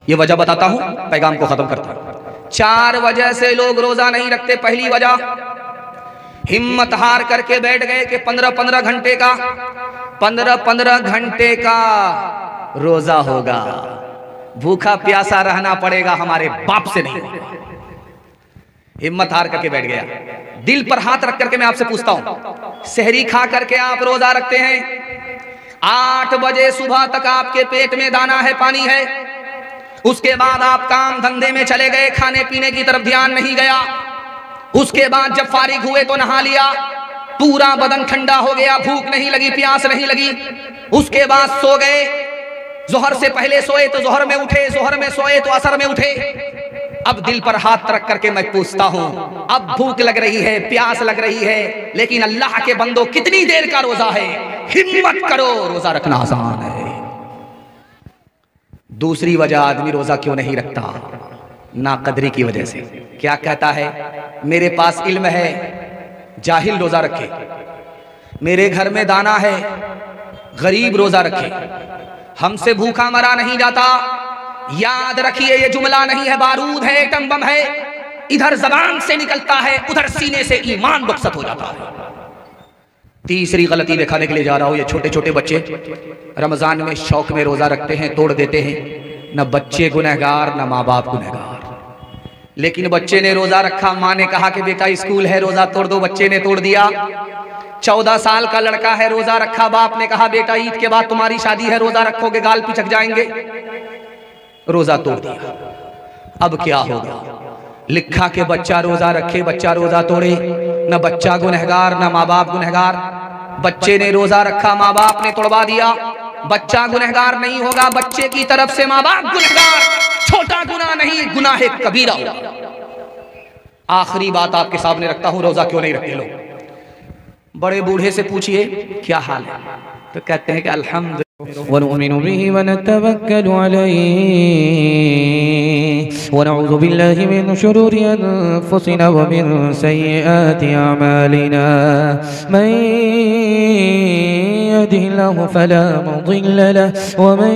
ये वजह बताता हूं, पैगाम को खत्म करता हूं। 4 वजह से लोग रोजा नहीं रखते। पहली वजह, हिम्मत हार करके बैठ गए कि 15-15 घंटे का 15-15 घंटे का रोजा होगा, भूखा प्यासा रहना पड़ेगा, हमारे बाप से नहीं। हिम्मत हार करके बैठ गया। दिल पर हाथ रख करके मैं आपसे पूछता हूं, सहरी खा करके आप रोजा रखते हैं, 8 बजे सुबह तक आपके पेट में दाना है, पानी है, उसके बाद आप काम धंधे में चले गए, खाने पीने की तरफ ध्यान नहीं गया, उसके बाद जब फारिग हुए तो नहा लिया, पूरा बदन ठंडा हो गया, भूख नहीं लगी, प्यास नहीं लगी, उसके बाद सो गए, जोहर से पहले सोए तो जोहर में उठे, जोहर में सोए तो असर में उठे। अब दिल पर हाथ रख करके मैं पूछता हूं, अब भूख लग रही है, प्यास लग रही है, लेकिन अल्लाह के बंदो कितनी देर का रोजा है? हिम्मत करो, रोजा रखना आसान है। दूसरी वजह आदमी रोजा क्यों नहीं रखता? नाकदरी की वजह से। क्या कहता है? मेरे पास इल्म है, जाहिल रोजा रखे, मेरे घर में दाना है, गरीब रोजा रखे, हमसे भूखा मरा नहीं जाता। याद रखिए, ये जुमला नहीं है, बारूद है, एटम बम है, इधर जबान से निकलता है, उधर सीने से ईमान रुखसत हो जाता है। तीसरी गलती दिखाने के लिए जा रहा हूं, ये छोटे छोटे बच्चे रमजान में शौक में रोजा रखते हैं, तोड़ देते हैं। न बच्चे गुनहगार, न माँ बाप गुनहगार। लेकिन बच्चे ने रोजा रखा, माँ ने कहा कि बेटा स्कूल है, रोजा तोड़ दो, बच्चे ने तोड़ दिया। 14 साल का लड़का है, रोजा रखा, बाप ने कहा बेटा ईद के बाद तुम्हारी शादी है, रोजा रखोगे गाल पिचक जाएंगे, रोजा तोड़ दिया। अब क्या होगा? लिखा के बच्चा रोजा रखे, बच्चा रोजा तोड़े, न बच्चा गुनहगार, न माँ बाप गुनहगार। बच्चे ने रोजा रखा, माँ बाप ने तोड़वा दिया, बच्चा गुनहगार नहीं होगा, बच्चे की तरफ से माँ बाप गुनहगार। छोटा गुनाह नहीं, गुनाह कबीरा होगा। आखिरी बात आपके सामने रखता हूं, रोजा क्यों नहीं रखते लोग? बड़े बूढ़े से पूछिए क्या हाल है, तो कहते हैं कि अल्हम्दुलिल्लाह वनुमिनु बिही वनतवक्कलु अलैहि वनऊज़ु बिल्लाहि मिन शुरूरि अनफुसिना व मिन सय्यिआति अमालिना मन यहदिहिल्लाहु फला मुदिल्ल लहु व मन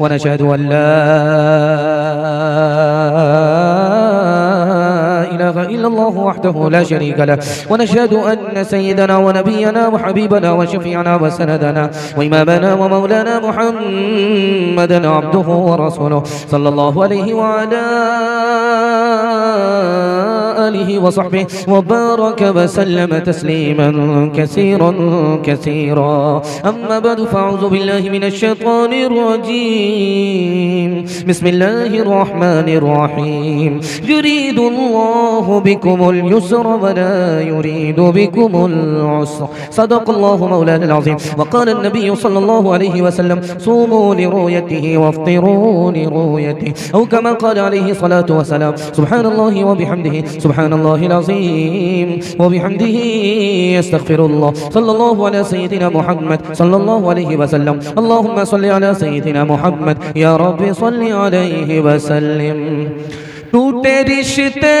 व नशहदु अन ला इलाहा इल्लल्लाहु वहदहु ला शरीका लहु व नशहदु अन्न सय्यदना व नबियना व हबीबना व शफीअना व सनदना व इमामना व मौलाना मुहम्मदन अब्दुहु व रसूलुहु सल्लल्लाहु अलैहि व अला आलिहि व सहबिहि व बारक व सल्लम तस्लीमन कसीरन कसीरा। अम्मा बअदु फअऊज़ु बिल्लाहि मिनश शैतानिर रजीम। बिस्मिल्लाहिर रहमानिर रहीम। युरीदुल्लाहु बिकुमुल युस्र व ला युरीदु बिकुमुल उस्र। सदक़ल्लाहु मौलाना अज़ीम। व क़ाल अन्नबिय्यु सल्लल्लाहु अलैहि वसल्लम सूमू लिरुयतिहि वफ्तिरू लिरुयतिहि औ कमा क़ाल अलैहि सलातु व सलाम। सुब्हानल्लाहि व बिहम्दिहि सुब्हानल्लाहिल अज़ीम व बिहम्दिहि अस्तग़फिरुल्लाह। सल्लल्लाहु अला सय्यिदिना मुहम्मद सल्लल्लाहु अलैहि वसल्लम। अल्लाहुम्मा सल्लि अला सय्यिदिना मुहम्मद या रब्बि सल्लि अलैहि वसल्लिम। टूटे रिश्ते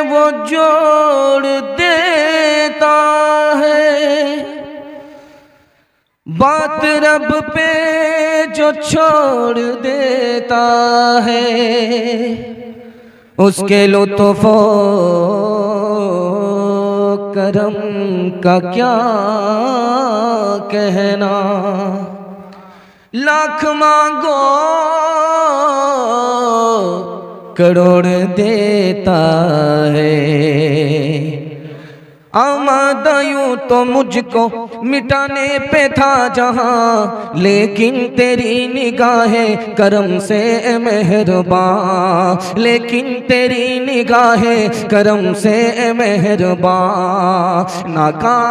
वो जोड़ देता है, बात रब पे जो छोड़ देता है, उसके लुत्फ़ करम का क्या कहना। लाख मांगो करोड़ देता है, आमादा यूं तो मुझको मिटाने पे था जहां, लेकिन तेरी निगाहें करम से मेहरबान, लेकिन तेरी निगाहें करम से मेहरबान। नाकाम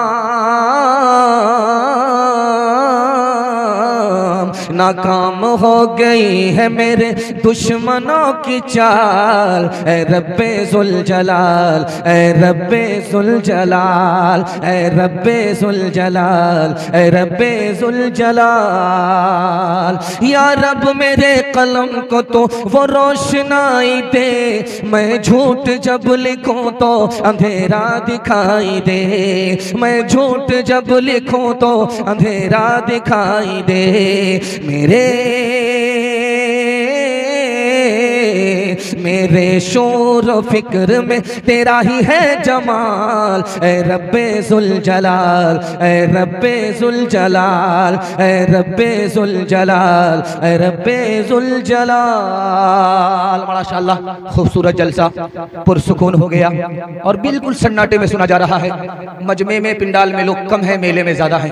नाकाम हो गई है मेरे दुश्मनों की चाल। ऐ रब्बे जुल जलाल, ऐ रब्बे जुल जलाल, ऐ रब्बे जुल जलाल, ऐ रब्बे जुल जलाल। या रब मेरे कलम को तो वो रोशनाई दे, मैं झूठ जब लिखूं तो अंधेरा दिखाई दे, मैं झूठ जब लिखूं तो अंधेरा दिखाई दे। मेरे शोर फिक्र में तेरा ही है जमाल। ऐ रब्बे जुल जलाल, ऐ रब्बे जुल जलाल, ऐ रब्बे जुल जलाल, ऐ रब्बे जुल जलाल। माशाअल्लाह खूबसूरत जलसा पुरसुकून हो गया और बिल्कुल सन्नाटे में सुना जा रहा है। मजमे में पिंडाल में लोग कम है, मेले में ज्यादा है,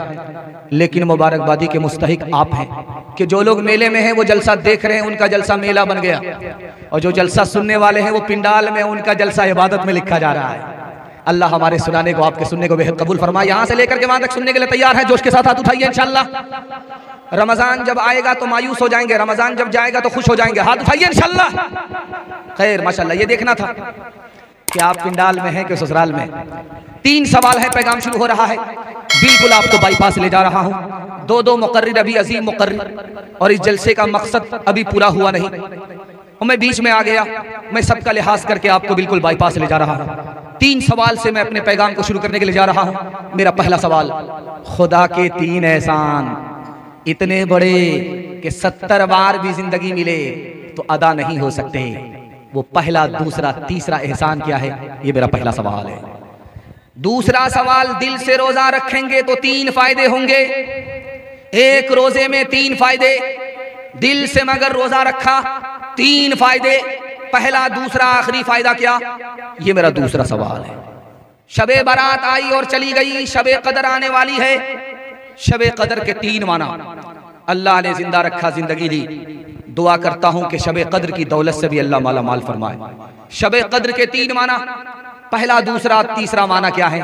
लेकिन मुबारकबादी के मुस्तहिक आप हैं कि जो लोग मेले में हैं वो जलसा देख रहे हैं, उनका जलसा मेला बन गया, और जो जलसा सुनने वाले हैं वो पिंडाल में, उनका जलसा इबादत में लिखा जा रहा है। अल्लाह हमारे सुनाने को, आपके सुनने को बेहद कबूल फरमाए। यहाँ से लेकर के वहां तक सुनने के लिए तैयार है, जोश के साथ हाथ उठाइए इंशाअल्लाह। रमजान जब आएगा तो मायूस हो जाएंगे, रमजान जब जाएगा तो खुश हो जाएंगे। हाथ उठाइए इंशाअल्लाह। खैर माशाअल्लाह, ये देखना था कि आप पिंडाल में हैं कि ससुराल में। 3 सवाल है, पैगाम शुरू हो रहा है। बिल्कुल आपको बाईपास ले जा रहा हूं। दो मुकर्रिर अभी अजीम मुकर्रिर, और इस जलसे का मकसद अभी पूरा हुआ नहीं, और मैं बीच में आ गया। मैं सबका लिहाज करके आपको बिल्कुल बाईपास ले जा रहा हूं। 3 सवाल से मैं अपने पैगाम को शुरू करने के लिए जा रहा हूं। मेरा पहला सवाल, खुदा के 3 एहसान इतने बड़े कि 70 बार भी जिंदगी मिले तो अदा नहीं हो सकते, वो पहला, दूसरा, तीसरा एहसान क्या है? ये मेरा पहला सवाल है। दूसरा सवाल, दिल से रोजा रखेंगे तो 3 फायदे होंगे। एक रोजे में 3 फायदे, दिल से मगर रोजा रखा 3 फायदे। पहला, दूसरा, आखिरी फायदा क्या? ये मेरा दूसरा सवाल है। शबे बारात आई और चली गई, शबे कदर आने वाली है। शबे कदर के 3 माना। अल्लाह ने जिंदा रखा, जिंदगी दी। दुआ करता हूं कि शबे कद्र की दौलत से भी अल्लाह माला माल फरमाए। शबे कद्र के 3 माना, पहला, दूसरा, तीसरा माना क्या है?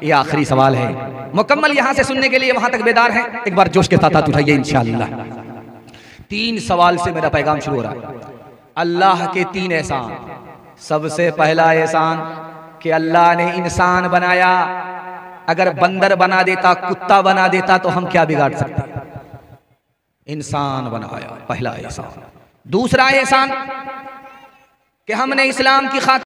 ये आखिरी सवाल है। मुकम्मल यहां से सुनने के लिए वहां तक बेदार है, एक बार जोश के साथ हाथ उठाइए इंशाअल्लाह। 3 सवाल से मेरा पैगाम शुरू हो रहा है। अल्लाह के 3 एहसान। सबसे पहला एहसान कि अल्लाह ने इंसान बनाया। अगर बंदर बना देता, कुत्ता बना देता तो हम क्या बिगाड़ सकते? इंसान बनाया, पहला एहसान। दूसरा एहसान कि हमने इस्लाम की खातिर